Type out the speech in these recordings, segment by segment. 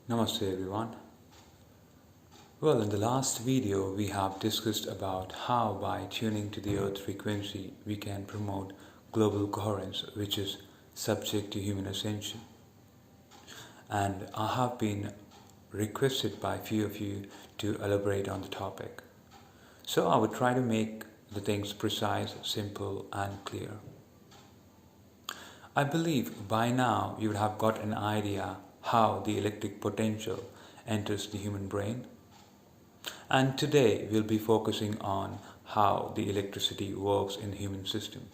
Namaste everyone. Well, in the last video we have discussed about how by tuning to the earth frequency we can promote global coherence, which is subject to human ascension. And I have been requested by a few of you to elaborate on the topic. So I would try to make the things precise, simple and clear. I believe by now you would have got an idea how the electric potential enters the human brain. And today we'll be focusing on how the electricity works in the human system.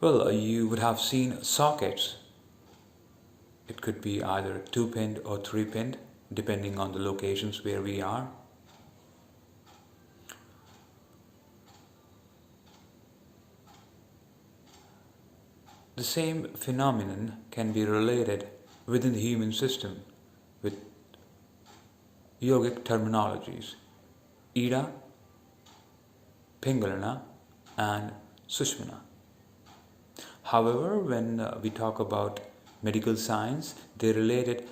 Well, you would have seen sockets. It could be either 2-pinned or 3-pinned, depending on the locations where we are. The same phenomenon can be related within the human system with yogic terminologies, Ida, Pingalana and Sushmana. However, when we talk about medical science, they related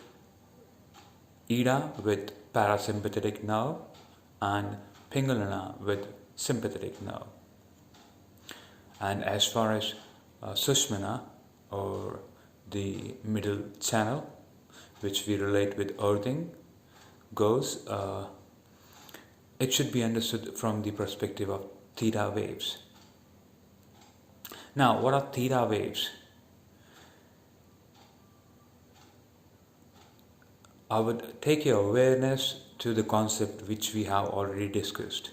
Ida with parasympathetic nerve and Pingalana with sympathetic nerve. And as far as Sushmana, or the middle channel, which we relate with earthing, goes, it should be understood from the perspective of theta waves. Now, what are theta waves? I would take your awareness to the concept which we have already discussed.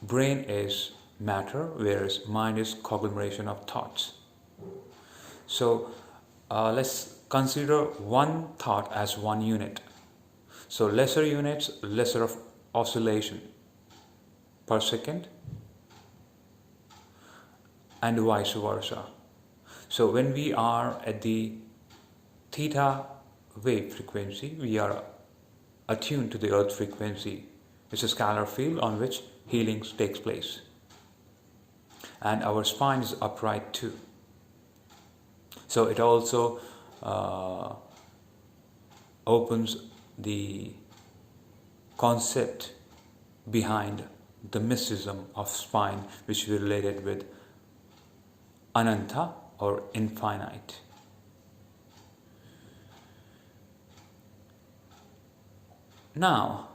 Brain is matter, whereas mind is conglomeration of thoughts. So let's consider one thought as one unit. So lesser units, lesser of oscillation per second, and vice versa. So when we are at the theta wave frequency, we are attuned to the earth frequency. It's a scalar field on which healing takes place. And our spine is upright too. So it also opens the concept behind the mysticism of spine, which we related with Ananta or infinite. Now,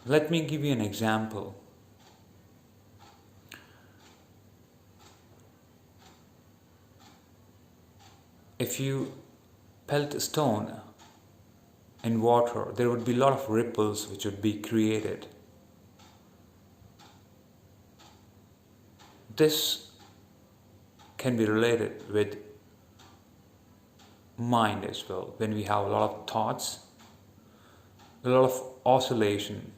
let me give you an example. If you pelt a stone in water, there would be a lot of ripples which would be created. This can be related with mind as well. When we have a lot of thoughts, a lot of oscillation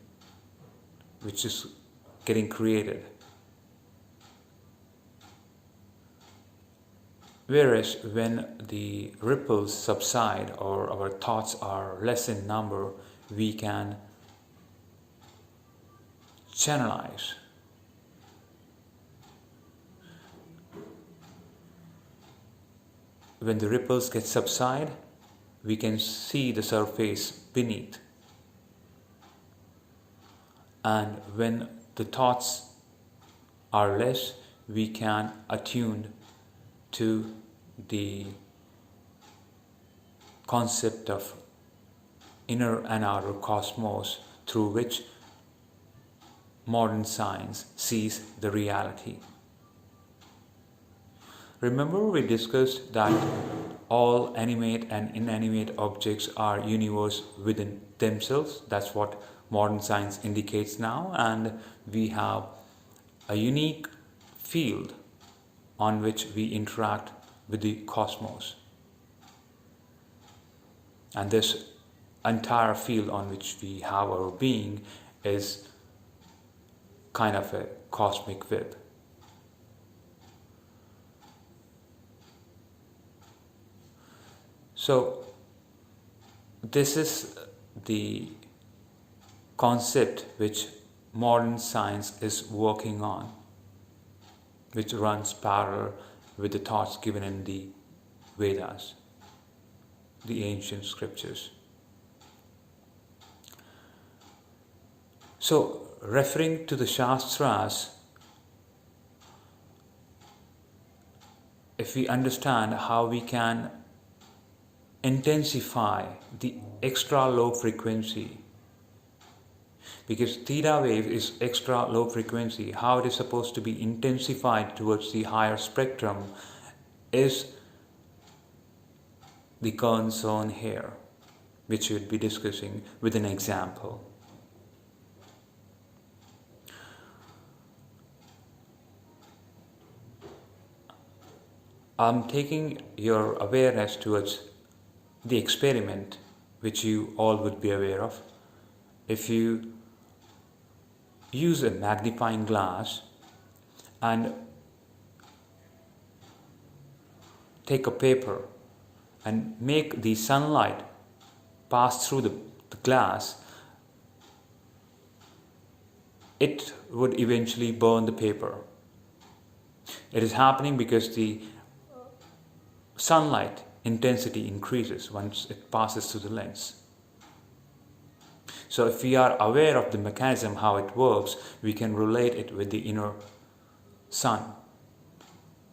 which is getting created. Whereas when the ripples subside or our thoughts are less in number, we can channelize. When the ripples get subside, we can see the surface beneath. And when the thoughts are less, we can attune to the concept of inner and outer cosmos through which modern science sees the reality. Remember, we discussed that all animate and inanimate objects are universe within themselves. That's what modern science indicates now, and we have a unique field on which we interact with the cosmos. And this entire field on which we have our being is kind of a cosmic web. So this is the concept which modern science is working on. which runs parallel with the thoughts given in the Vedas, the ancient scriptures. So, referring to the Shastras, if we understand how we can intensify the extra low frequency, because theta wave is extra low frequency, how it is supposed to be intensified towards the higher spectrum is the concern here, which we'll be discussing with an example. I'm taking your awareness towards the experiment which you all would be aware of. If you use a magnifying glass and take a paper and make the sunlight pass through the glass, it would eventually burn the paper. It is happening because the sunlight intensity increases once it passes through the lens. So if we are aware of the mechanism, how it works, we can relate it with the inner sun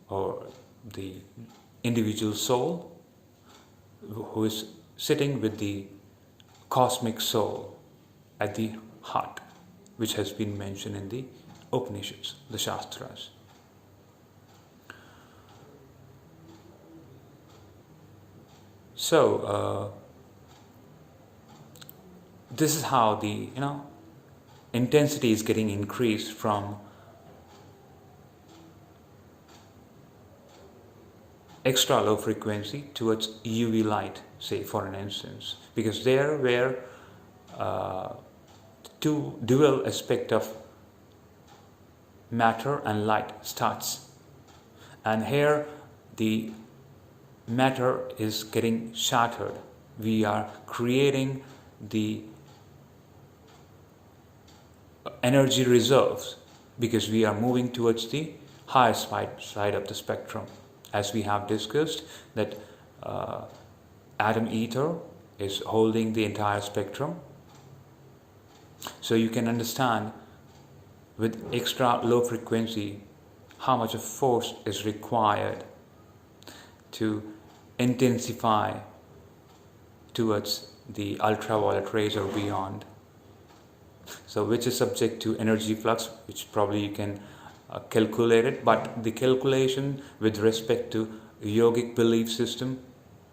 or the individual soul who is sitting with the cosmic soul at the heart, which has been mentioned in the Upanishads, the Shastras. So this is how the intensity is getting increased from extra low frequency towards UV light, say for an instance, because there where two dual aspect of matter and light starts, and here the matter is getting shattered. We are creating the energy reserves because we are moving towards the higher side of the spectrum. As we have discussed, that atom ether is holding the entire spectrum. So you can understand with extra low frequency how much of force is required to intensify towards the ultraviolet rays or beyond. So which is subject to energy flux, which probably you can calculate it, but the calculation with respect to yogic belief system,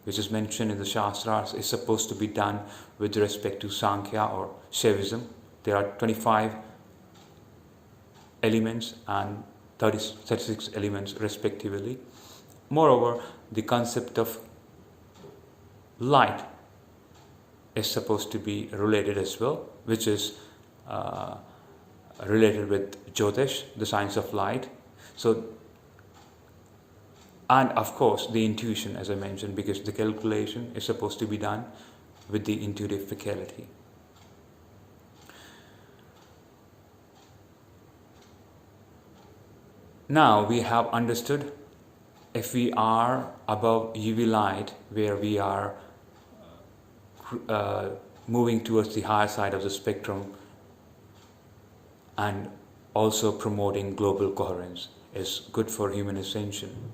which is mentioned in the Shastras, is supposed to be done with respect to Sankhya or Shaivism. There are 25 elements and 36 elements respectively. Moreover, the concept of light is supposed to be related as well, which is related with Jyotish, the science of light. So, and of course the intuition, as I mentioned, because the calculation is supposed to be done with the intuitive faculty. Now we have understood, if we are above UV light, where we are moving towards the higher side of the spectrum and also promoting global coherence, is good for human ascension.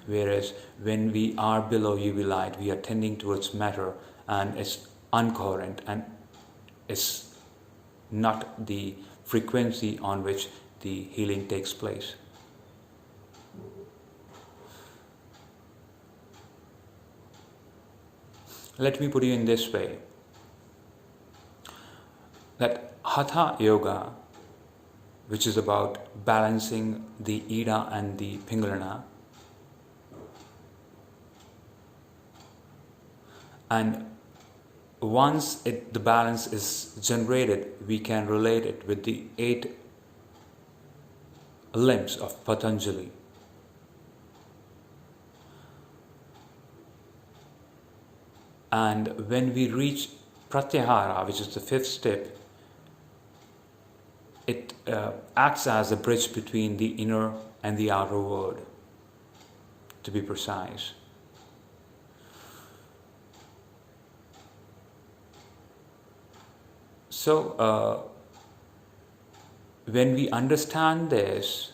Whereas when we are below UV light, we are tending towards matter and is uncoherent and is not the frequency on which the healing takes place. Let me put it in this way, that Hatha Yoga, which is about balancing the Ida and the Pingala, and once the balance is generated, we can relate it with the 8 limbs of Patanjali. And when we reach Pratyahara, which is the 5th step, it acts as a bridge between the inner and the outer world, to be precise. So, when we understand this,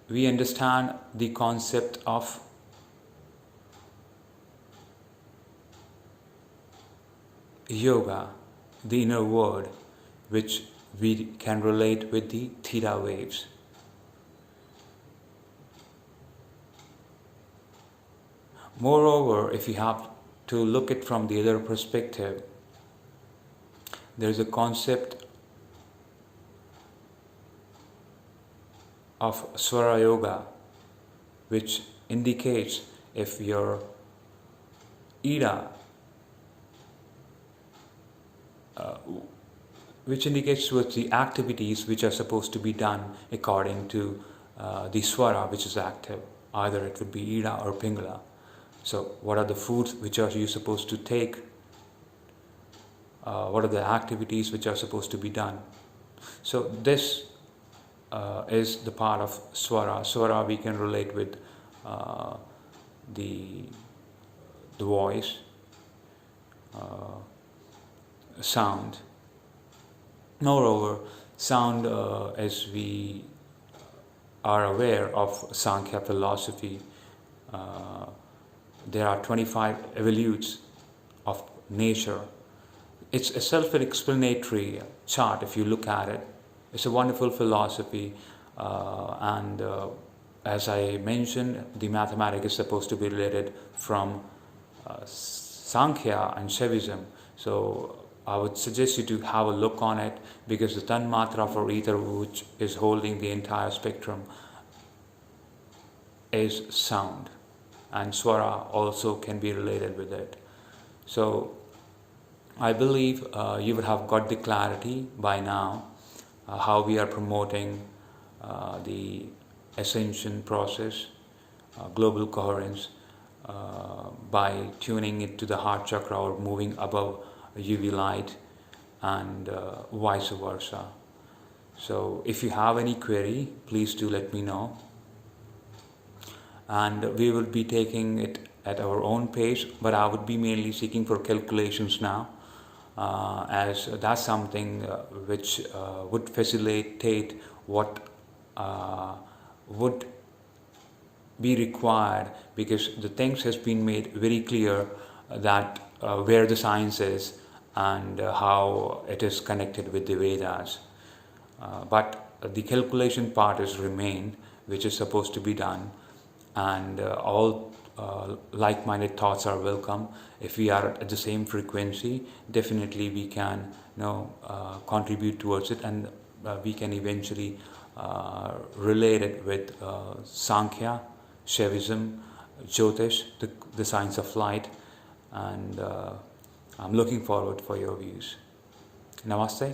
we understand the concept of yoga, the inner world, which we can relate with the theta waves. Moreover, if you have to look it from the other perspective, there is a concept of Swara Yoga, which indicates if your Ida, which indicates towards the activities which are supposed to be done according to the Swara which is active. Either it would be Ida or Pingala. So, what are the foods which are you supposed to take? What are the activities which are supposed to be done? So, this is the part of Swara. Swara we can relate with the voice, sound. Moreover, sound, as we are aware of Sankhya philosophy, there are 25 evolutes of nature. It's a self-explanatory chart if you look at it. It's a wonderful philosophy, and as I mentioned, the mathematics is supposed to be related from Sankhya and Shaivism. So I would suggest you to have a look on it, because the Tanmatra for ether, which is holding the entire spectrum, is sound, and Swara also can be related with it. So I believe you would have got the clarity by now how we are promoting the ascension process, global coherence, by tuning it to the heart chakra or moving above UV light, and vice versa. So if you have any query, please do let me know, and we will be taking it at our own pace, but I would be mainly seeking for calculations now, as that's something which would facilitate what would be required, because the things has been made very clear that where the science is and how it is connected with the Vedas. But the calculation part is remained, which is supposed to be done, and all like-minded thoughts are welcome. If we are at the same frequency, definitely we can contribute towards it, and we can eventually relate it with Sankhya, Shaivism, Jyotish, the science of light, and I'm looking forward for your views. Namaste.